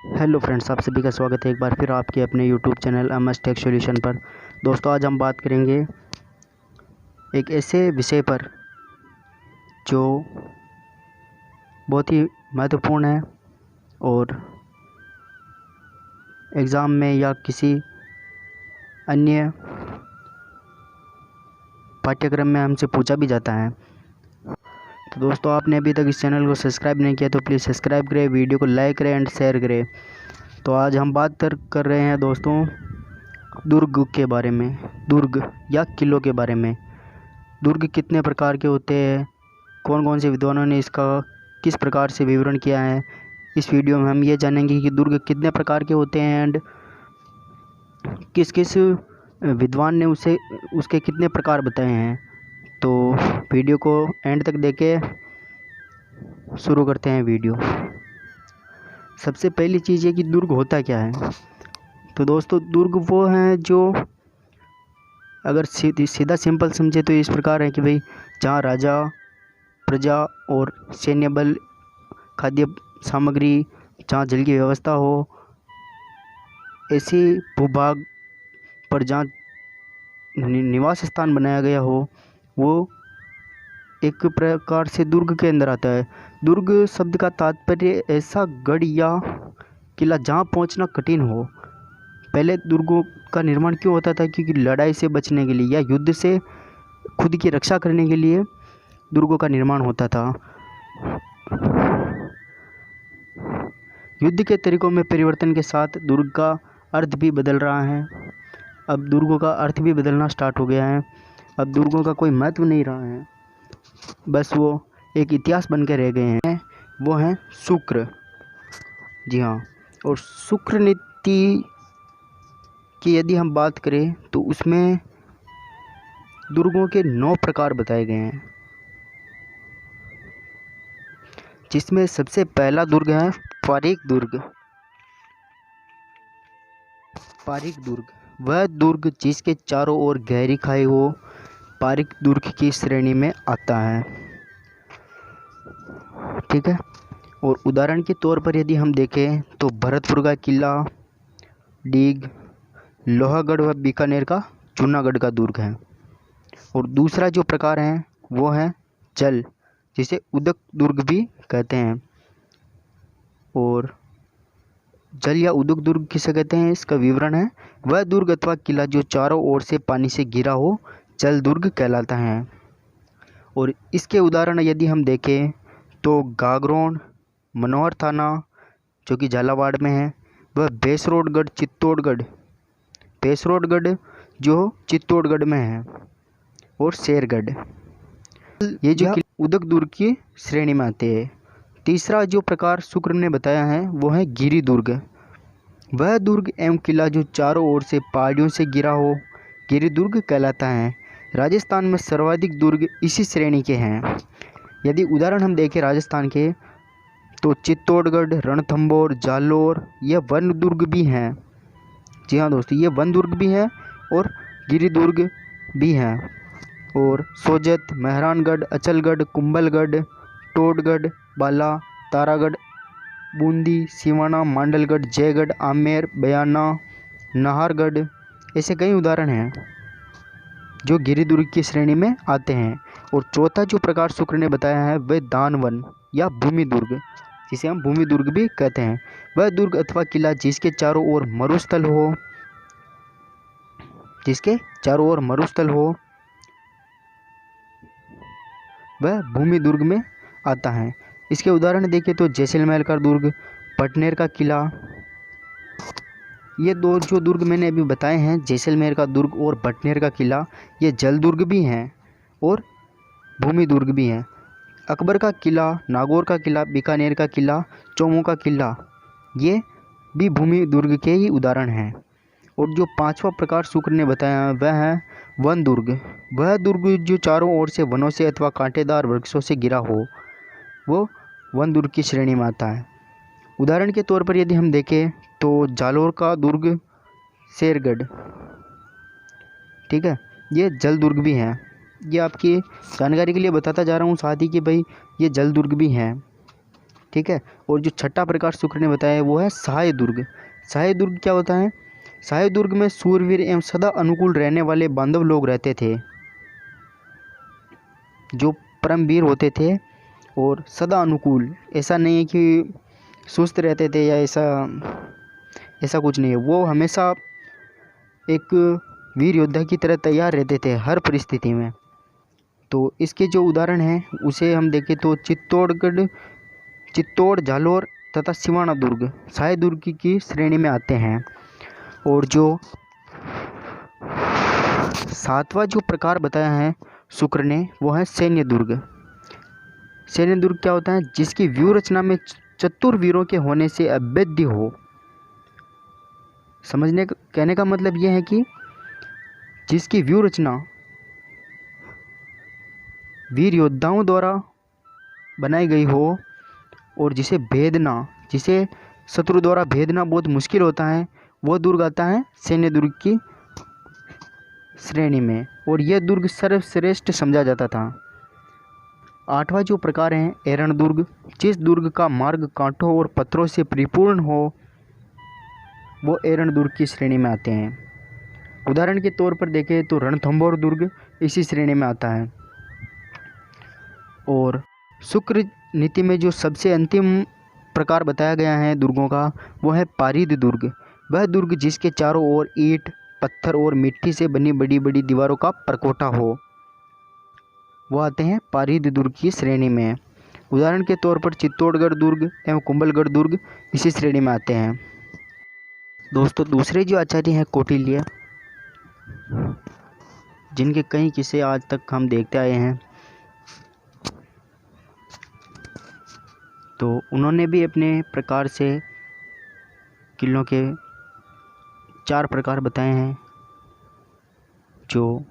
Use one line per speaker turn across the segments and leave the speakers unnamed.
Hello friends, आप सभी का स्वागत है एक बार फिर आपके अपने YouTube channel MS tech solution पर। दोस्तों, आज हम बात करेंगे एक ऐसे विषय पर जो बहुत ही महत्वपूर्ण है और एग्ज़ाम में या किसी अन्य पाठ्यक्रम में हमसे पूछा भी जाता है। तो दोस्तों, आपने अभी तक इस चैनल को सब्सक्राइब नहीं किया तो प्लीज़ सब्सक्राइब करें, वीडियो को लाइक करें एंड शेयर करें। तो आज हम बात कर रहे हैं दोस्तों दुर्ग के बारे में, दुर्ग या किलों के बारे में। दुर्ग कितने प्रकार के होते हैं, कौन कौन से विद्वानों ने इसका किस प्रकार से विवरण किया है, इस वीडियो में हम ये जानेंगे कि दुर्ग कितने प्रकार के होते हैं एंड किस किस विद्वान ने उसके कितने प्रकार बताए हैं। तो वीडियो को एंड तक देखे शुरू करते हैं वीडियो। सबसे पहली चीज़ ये कि दुर्ग होता क्या है। तो दोस्तों, दुर्ग वो हैं जो अगर सीधा सिंपल समझे तो इस प्रकार है कि भाई जहाँ राजा, प्रजा और सैन्य बल, खाद्य सामग्री, जहाँ जल की व्यवस्था हो, ऐसे भूभाग पर जहाँ निवास स्थान बनाया गया हो, वो एक प्रकार से दुर्ग के अंदर आता है। दुर्ग शब्द का तात्पर्य ऐसा गढ़ या किला जहाँ पहुँचना कठिन हो। पहले दुर्गों का निर्माण क्यों होता था? क्योंकि लड़ाई से बचने के लिए या युद्ध से खुद की रक्षा करने के लिए दुर्गों का निर्माण होता था। युद्ध के तरीकों में परिवर्तन के साथ दुर्ग का अर्थ भी बदल रहा है। अब दुर्गों का अर्थ भी बदलना स्टार्ट हो गया है। अब दुर्गों का कोई महत्व नहीं रहा है, बस वो एक इतिहास बन के रह गए हैं। वो हैं शुक्र, जी हाँ। और शुक्र नीति की यदि हम बात करें तो उसमें दुर्गों के 9 प्रकार बताए गए हैं, जिसमें सबसे पहला दुर्ग है पारीक दुर्ग। पारीक दुर्ग वह दुर्ग जिसके चारों ओर गहरी खाई हो, पारीक दुर्ग की श्रेणी में आता है। ठीक है। और उदाहरण के तौर पर यदि हम देखें तो भरतपुर का किला, डीग, लोहागढ़ व बीकानेर का जूनागढ़ का दुर्ग है। और दूसरा जो प्रकार है वो है जल, जिसे उदक दुर्ग भी कहते हैं। और जल या उदक दुर्ग किसे कहते हैं, इसका विवरण है वह दुर्ग अथवा किला जो चारों ओर से पानी से घिरा हो, जल दुर्ग कहलाता है। और इसके उदाहरण यदि हम देखें तो गागरोन, मनोहर थाना जो कि झालावाड़ में है, वह बेसरोडगढ़ चित्तौड़गढ़, बेसरोडगढ़ जो चित्तौड़गढ़ में है, और शेरगढ़, ये जो उदक दुर्ग की श्रेणी में आते हैं। तीसरा जो प्रकार शुक्र ने बताया है वो है गिरी दुर्ग। वह दुर्ग एवं किला जो चारों ओर से पहाड़ियों से घिरा हो, गिरी दुर्ग कहलाता है। राजस्थान में सर्वाधिक दुर्ग इसी श्रेणी के हैं। यदि उदाहरण हम देखें राजस्थान के तो चित्तौड़गढ़, रणथंभौर, जालोर ये वन दुर्ग भी हैं। जी हाँ दोस्तों, ये वन दुर्ग भी हैं और गिरी दुर्ग भी हैं। और सोजत, मेहरानगढ़, अचलगढ़, कुंभलगढ़, टोडगढ़, बाला, तारागढ़, बूंदी, सिवाना, मांडलगढ़, जयगढ़, आमेर, बयाना, नाहरगढ़, ऐसे कई उदाहरण हैं जो गिरी दुर्ग की श्रेणी में आते हैं। और चौथा जो प्रकार शुक्र ने बताया है वह दानवन या भूमि दुर्ग, जिसे हम भूमि दुर्ग भी कहते हैं। वह दुर्ग अथवा किला जिसके चारों ओर मरुस्थल हो, जिसके चारों ओर मरुस्थल हो, वह भूमि दुर्ग में आता है। इसके उदाहरण देखें तो जैसलमेर का दुर्ग, पटनेर का किला। ये दो जो दुर्ग मैंने अभी बताए हैं, जैसलमेर का दुर्ग और पटनेर का किला, ये जल दुर्ग भी हैं और भूमि दुर्ग भी हैं। अकबर का किला, नागौर का किला, बीकानेर का किला, चौमू का किला, ये भी भूमि दुर्ग के ही उदाहरण हैं। और जो पांचवा प्रकार शुक्र ने बताया वह है वन दुर्ग। वह दुर्ग जो चारों ओर से वनों से अथवा कांटेदार वृक्षों से घिरा हो, वो वन दुर्ग की श्रेणी में आता है। उदाहरण के तौर पर यदि हम देखें तो जालोर का दुर्ग, शेरगढ़, ठीक है, ये जल दुर्ग भी हैं। ये आपकी जानकारी के लिए बताता जा रहा हूँ साथ ही कि भाई ये जल दुर्ग भी हैं। ठीक है। और जो छठा प्रकार शुक्र ने बताया है वो है सहाय दुर्ग। सहाय दुर्ग क्या होता है? सहाय दुर्ग में सूरवीर एवं सदा अनुकूल रहने वाले बांधव लोग रहते थे, जो परमवीर होते थे और सदा अनुकूल। ऐसा नहीं है कि सुस्त रहते थे या ऐसा ऐसा कुछ नहीं है, वो हमेशा एक वीर योद्धा की तरह तैयार रहते थे हर परिस्थिति में। तो इसके जो उदाहरण हैं उसे हम देखें तो चित्तौड़, जालौर तथा सिवाना दुर्ग सहाय दुर्ग की श्रेणी में आते हैं। और जो सातवां जो प्रकार बताया है शुक्र ने वो है सैन्य दुर्ग। सैन्य दुर्ग क्या होता है? जिसकी व्यूह रचना में चतुर वीरों के होने से अभेद्य हो। कहने का मतलब यह है कि जिसकी व्यूह रचना वीर योद्धाओं द्वारा बनाई गई हो और जिसे शत्रु द्वारा भेदना बहुत मुश्किल होता है, वह दुर्ग आता है सैन्य दुर्ग की श्रेणी में, और यह दुर्ग सर्वश्रेष्ठ समझा जाता था। आठवां जो प्रकार है एरण दुर्ग। जिस दुर्ग का मार्ग कांटों और पत्थरों से परिपूर्ण हो वो एरण दुर्ग की श्रेणी में आते हैं। उदाहरण के तौर पर देखें तो रणथंभौर दुर्ग इसी श्रेणी में आता है। और शुक्र नीति में जो सबसे अंतिम प्रकार बताया गया है दुर्गों का वो है पारीद दुर्ग। वह दुर्ग जिसके चारों ओर ईंट, पत्थर और मिट्टी से बनी बड़ी बड़ी दीवारों का परकोटा हो, वो आते हैं पारीद दुर्ग की श्रेणी में। उदाहरण के तौर पर चित्तौड़गढ़ दुर्ग एवं कुंभलगढ़ दुर्ग इसी श्रेणी में आते हैं। दोस्तों, दूसरे जो आचार्य हैं कौटिल्य, जिनके कई किस्से आज तक हम देखते आए हैं, तो उन्होंने भी अपने प्रकार से किलों के 4 प्रकार बताए हैं, जो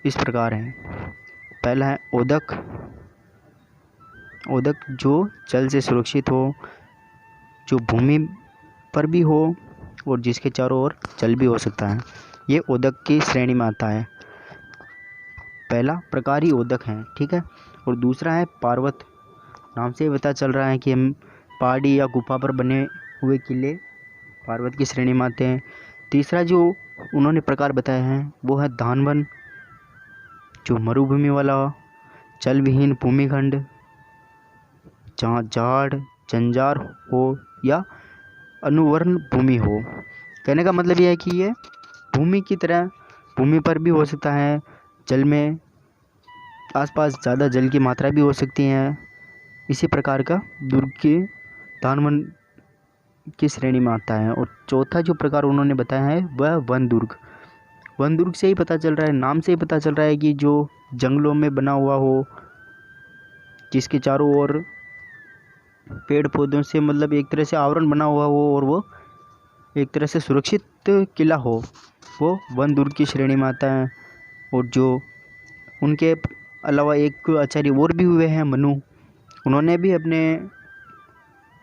इस प्रकार हैं। पहला है ओदक। ओदक जो जल से सुरक्षित हो, जो भूमि पर भी हो और जिसके चारों ओर जल भी हो सकता है, ये ओदक की श्रेणी में आता है। पहला प्रकार ही ओदक है, ठीक है। और दूसरा है पार्वत। नाम से ही पता चल रहा है कि हम पहाड़ी या गुफा पर बने हुए किले पार्वत की श्रेणी में आते हैं। तीसरा जो उन्होंने प्रकार बताया है वो है धानवन, जो मरुभूमि वाला जल विहीन भूमिखंड, जहाँ झाड़ जंजार हो या अनुवर्ण भूमि हो। कहने का मतलब यह है कि ये भूमि की तरह भूमि पर भी हो सकता है, जल में आसपास ज़्यादा जल की मात्रा भी हो सकती है। इसी प्रकार का दुर्ग के धानवन की श्रेणी में आता है। और चौथा जो प्रकार उन्होंने बताया है वह वन दुर्ग। वन दुर्ग से ही पता चल रहा है, नाम से ही पता चल रहा है कि जो जंगलों में बना हुआ हो, जिसके चारों ओर पेड़ पौधों से मतलब एक तरह से आवरण बना हुआ हो और वो एक तरह से सुरक्षित किला हो, वो वन दुर्ग की श्रेणी में आता है। और जो उनके अलावा एक आचार्य और भी हुए हैं मनु, उन्होंने भी अपने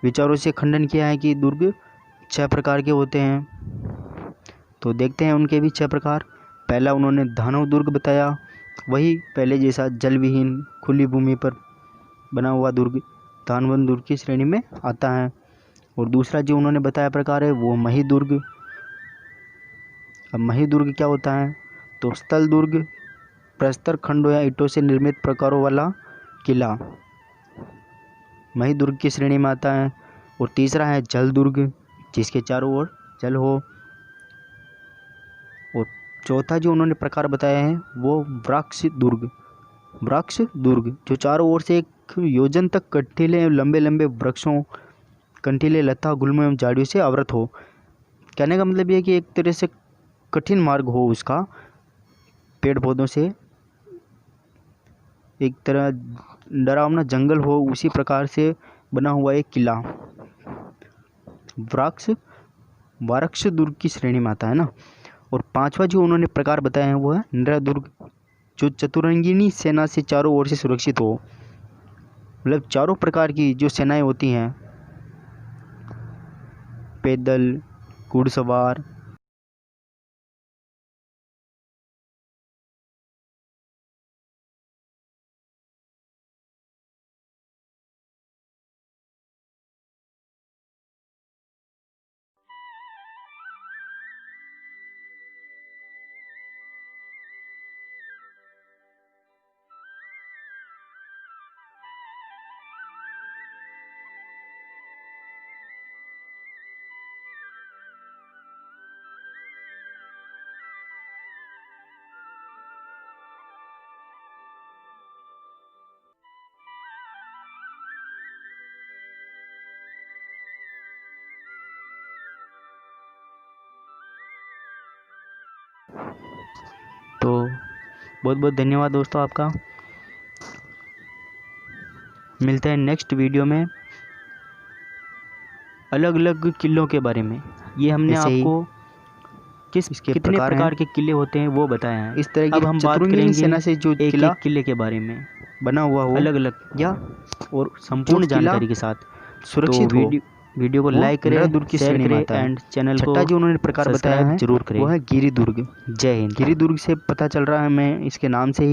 विचारों से खंडन किया है कि दुर्ग 6 प्रकार के होते हैं। तो देखते हैं उनके भी 6 प्रकार। पहला उन्होंने दानव दुर्ग बताया, वही पहले जैसा जल विहीन खुली भूमि पर बना हुआ दुर्ग दानवन दुर्ग की श्रेणी में आता है। और दूसरा जो उन्होंने बताया प्रकार है वो मही दुर्ग। अब मही दुर्ग क्या होता है? तो स्थल दुर्ग, प्रस्तर खंडों या ईंटों से निर्मित प्रकारों वाला किला मही दुर्ग की श्रेणी में आता है। और तीसरा है जल दुर्ग, जिसके चारों ओर जल हो। और चौथा जो उन्होंने प्रकार बताया है वो वृक्ष दुर्ग। वृक्ष दुर्ग जो चारों ओर से 1 योजन तक कंटीले लंबे लंबे वृक्षों, कंटीले लता गुल्मों एवं झाड़ियों से आवृत हो। कहने का मतलब ये है कि एक तरह से कठिन मार्ग हो उसका, पेड़ पौधों से एक तरह डरावना जंगल हो, उसी प्रकार से बना हुआ एक किला वृक्ष दुर्ग की श्रेणी में आता है ना। और पांचवा जो उन्होंने प्रकार बताया है वो है नृदुर्ग, जो चतुरंगिनी सेना से चारों ओर से सुरक्षित हो। मतलब चारों प्रकार की जो सेनाएं होती हैं, पैदल, घुड़सवार, तो बहुत बहुत धन्यवाद दोस्तों आपका। मिलते हैं नेक्स्ट वीडियो में अलग अलग किलों के बारे में। ये हमने आपको कितने प्रकार के किले होते हैं वो बताया है।
इस तरह की
अब हम बात करेंगे
सेना से जो
एक
किला
एक किले के बारे में
बना हुआ हो
अलग अलग
या
और संपूर्ण जानकारी के साथ।
सुरक्षित
तो
हो,
वीडियो को
वो
लाइक करें,
नरदुर्ग की
शेयर
श्रेणी में
करें
आता है।
एंड चैनल को
छठा जो उन्होंने प्रकार बताया है
जरूर करें।
वो है गिरिदुर्ग।
जय हिंद।
गिरिदुर्ग से पता चल रहा है हमें इसके नाम से ही